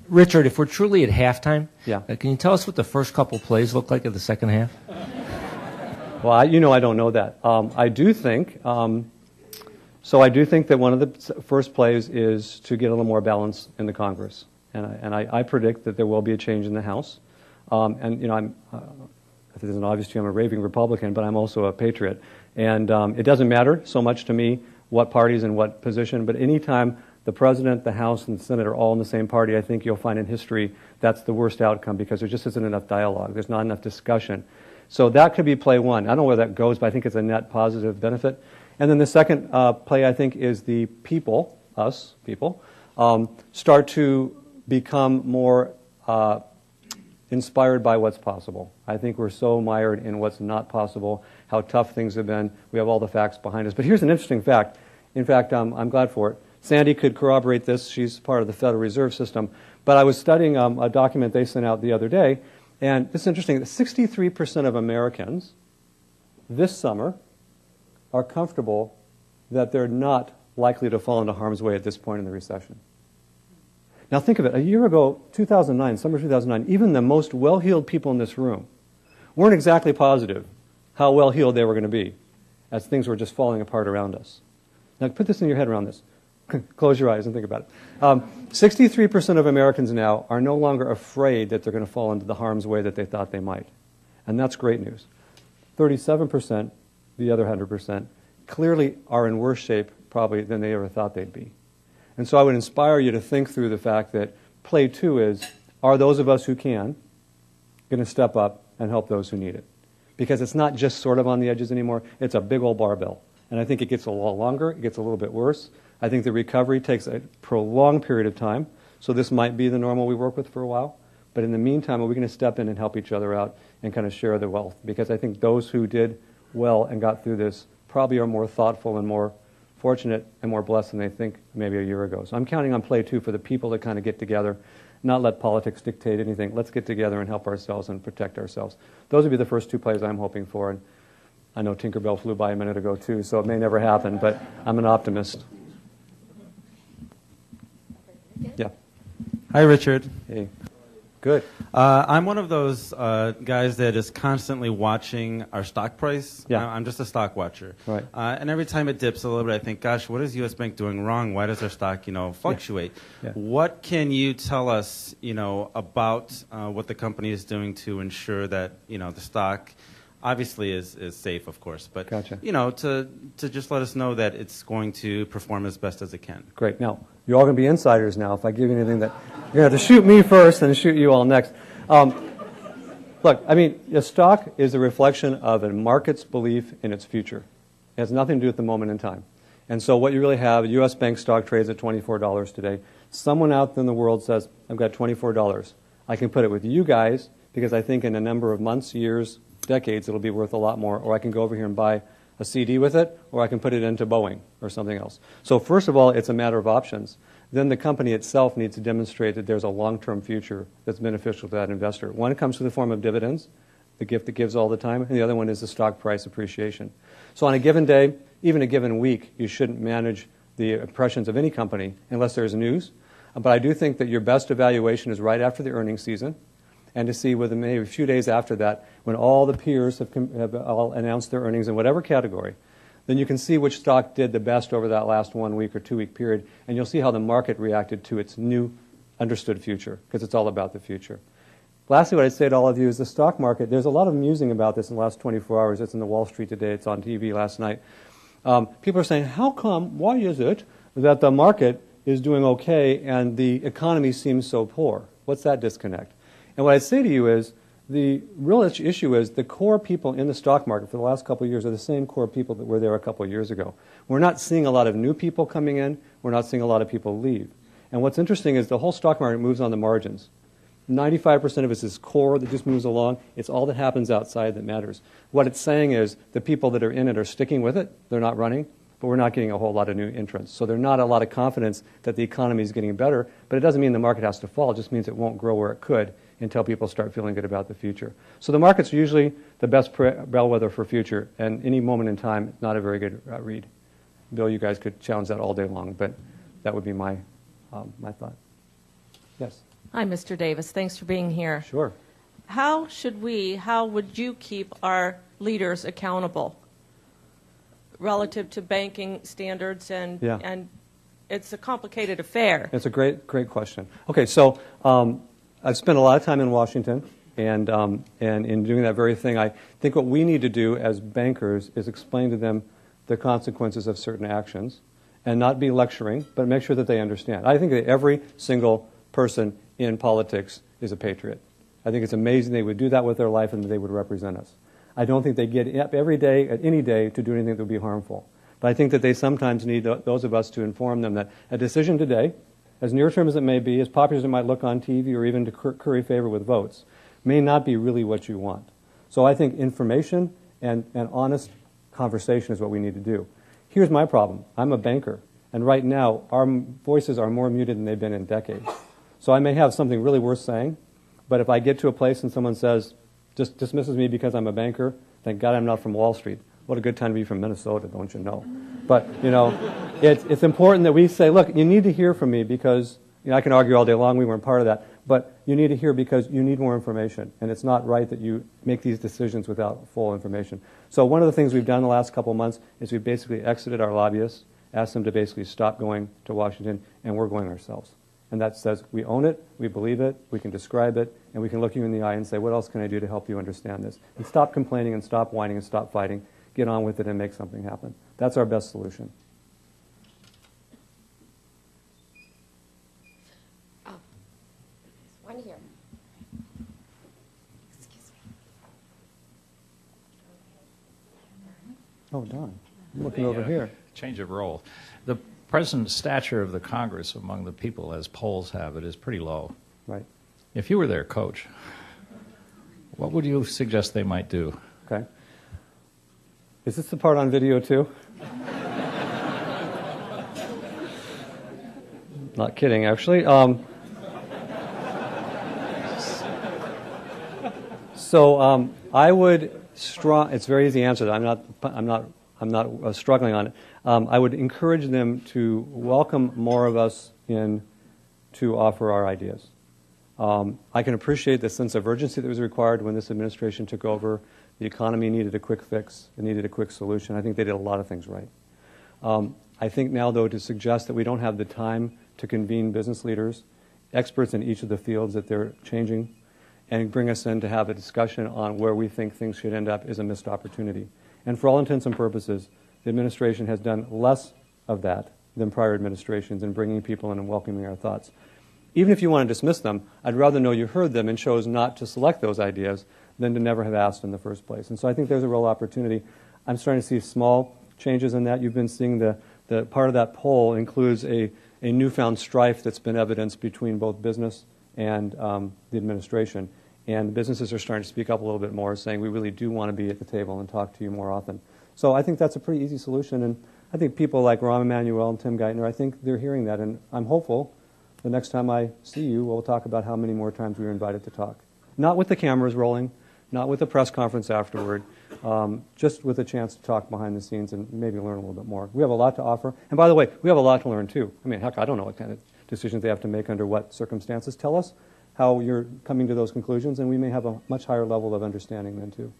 Richard, if we're truly at halftime, Yeah. Can you tell us what the first couple plays look like of the second half? Well, I don't know that. I do think that one of the first plays is to get a little more balance in the Congress, and I predict that there will be a change in the House. If it isn't obvious to you, I'm a raving Republican, but I'm also a patriot, and it doesn't matter so much to me what party's in what position. But anytime the president, the House, and the Senate are all in the same party, I think you'll find in history that's the worst outcome because there just isn't enough dialogue. There's not enough discussion. So that could be play one. I don't know where that goes, but I think it's a net positive benefit. And then the second play, I think, is the people, us people, start to become more inspired by what's possible. I think we're so mired in what's not possible, how tough things have been. We have all the facts behind us. But here's an interesting fact. In fact, I'm glad for it. Sandy could corroborate this. She's part of the Federal Reserve System. But I was studying a document they sent out the other day, and it's interesting that 63% of Americans this summer are comfortable that they're not likely to fall into harm's way at this point in the recession. Now think of it. A year ago, 2009, summer 2009, even the most well-heeled people in this room weren't exactly positive how well-heeled they were going to be as things were just falling apart around us. Now put this in your head around this. Close your eyes and think about it. 63% of Americans now are no longer afraid that they're going to fall into the harm's way that they thought they might. And that's great news. 37%, the other 100%, clearly are in worse shape probably than they ever thought they'd be. And so I would inspire you to think through the fact that play two is, are those of us who can going to step up and help those who need it? Because it's not just sort of on the edges anymore, it's a big old barbell. And I think it gets a lot longer, it gets a little bit worse. I think the recovery takes a prolonged period of time, so this might be the normal we work with for a while. But in the meantime, are we going to step in and help each other out and kind of share the wealth? Because I think those who did well and got through this probably are more thoughtful and more fortunate and more blessed than they think maybe a year ago. So I'm counting on play two for the people to kind of get together, not let politics dictate anything. Let's get together and help ourselves and protect ourselves. Those would be the first two plays I'm hoping for. And I know Tinkerbell flew by a minute ago too, so it may never happen, but I'm an optimist. Yeah. Hi, Richard. Hey. Good. I'm one of those guys that is constantly watching our stock price. Yeah. I'm just a stock watcher. Right. And every time it dips a little bit, I think, gosh, what is U.S. Bank doing wrong? Why does our stock, fluctuate? Yeah. What can you tell us, about what the company is doing to ensure that, the stock obviously is safe, of course, but, Gotcha. To just let us know that it's going to perform as best as it can. Great. Now, you're all going to be insiders now. If I give you anything that you're going to have to shoot me first and shoot you all next. Look, a stock is a reflection of a market's belief in its future. It has nothing to do with the moment in time. And so what you really have, U.S. Bank stock trades at $24 today. Someone out in the world says, I've got $24. I can put it with you guys because I think in a number of months, years, decades, it'll be worth a lot more. Or I can go over here and buy a CD with it, or I can put it into Boeing or something else. So first of all, it's a matter of options. Then the company itself needs to demonstrate that there's a long-term future that's beneficial to that investor. One comes in the form of dividends, the gift that gives all the time, and the other one is the stock price appreciation. So on a given day, even a given week, you shouldn't manage the impressions of any company unless there's news. But I do think that your best evaluation is right after the earnings season, and to see whether maybe a few days after that, when all the peers have all announced their earnings in whatever category, then you can see which stock did the best over that last 1 week or 2 week period, and you'll see how the market reacted to its new understood future, because it's all about the future. Lastly, what I'd say to all of you is the stock market, there's a lot of musing about this in the last 24 hours. It's in the Wall Street today. It's on TV last night. People are saying, why is it that the market is doing okay and the economy seems so poor? What's that disconnect? And what I'd say to you is, the real issue is the core people in the stock market for the last couple of years are the same core people that were there a couple of years ago. We're not seeing a lot of new people coming in. We're not seeing a lot of people leave. And what's interesting is the whole stock market moves on the margins. 95% of it is core that just moves along. It's all that happens outside that matters. What it's saying is the people that are in it are sticking with it. They're not running. But we're not getting a whole lot of new entrants. So there's not a lot of confidence that the economy is getting better. But it doesn't mean the market has to fall. It just means it won't grow where it could until people start feeling good about the future. So the market's usually the best bellwether for future, and any moment in time, it's not a very good read. Bill, you guys could challenge that all day long, but that would be my thought. Yes, Hi, Mr. Davis. Thanks for being here. sure. How would you keep our leaders accountable relative to banking standards Yeah. and it's a complicated affair. It's a great question. Okay, so I've spent a lot of time in Washington, and in doing that very thing, I think what we need to do as bankers is explain to them the consequences of certain actions, and not be lecturing, but make sure that they understand. I think that every single person in politics is a patriot. I think it's amazing they would do that with their life and that they would represent us. I don't think they get up every day, at any day, to do anything that would be harmful. But I think that they sometimes need those of us to inform them that a decision today, as near-term as it may be, as popular as it might look on TV or even to curry favor with votes, may not be really what you want. So I think information and honest conversation is what we need to do. Here's my problem. I'm a banker, and right now our voices are more muted than they've been in decades. So I may have something really worth saying, but if I get to a place and someone says, just dismisses me because I'm a banker, thank God I'm not from Wall Street. What a good time to be from Minnesota, don't you know? But, you know, it's important that we say, look, you need to hear from me because, you know, I can argue all day long, we weren't part of that, but you need to hear because you need more information, and it's not right that you make these decisions without full information. So one of the things we've done the last couple of months is we've basically exited our lobbyists, asked them to basically stop going to Washington, and we're going ourselves. And that says we own it, we believe it, we can describe it, and we can look you in the eye and say, what else can I do to help you understand this? And stop complaining and stop whining and stop fighting. Get on with it and make something happen. That's our best solution. One here. Excuse me. Oh, Don, I'm looking over here. Change of role. The present stature of the Congress among the people, as polls have it, is pretty low. Right. If you were their coach, what would you suggest they might do? Okay. Is this the part on video too? Not kidding, actually. I would it's very easy answer. I'm not struggling on it. I would encourage them to welcome more of us in to offer our ideas. I can appreciate the sense of urgency that was required when this administration took over. The economy needed a quick fix. It needed a quick solution. I think they did a lot of things right. I think now, though, to suggest that we don't have the time to convene business leaders, experts in each of the fields that they're changing, and bring us in to have a discussion on where we think things should end up is a missed opportunity. And for all intents and purposes, the administration has done less of that than prior administrations in bringing people in and welcoming our thoughts. Even if you want to dismiss them, I'd rather know you heard them and chose not to select those ideas than to never have asked in the first place. And so I think there's a real opportunity. I'm starting to see small changes in that. You've been seeing the part of that poll includes a newfound strife that's been evidenced between both business and the administration. And businesses are starting to speak up a little bit more, saying we really do want to be at the table and talk to you more often. So I think that's a pretty easy solution. And I think people like Rahm Emanuel and Tim Geithner, I think they're hearing that. And I'm hopeful the next time I see you, we'll talk about how many more times we were invited to talk. Not with the cameras rolling, not with a press conference afterward, just with a chance to talk behind the scenes and maybe learn a little bit more. We have a lot to offer. And by the way, we have a lot to learn too. I mean, heck, I don't know what kind of decisions they have to make under what circumstances. Tell us how you're coming to those conclusions, and we may have a much higher level of understanding then too.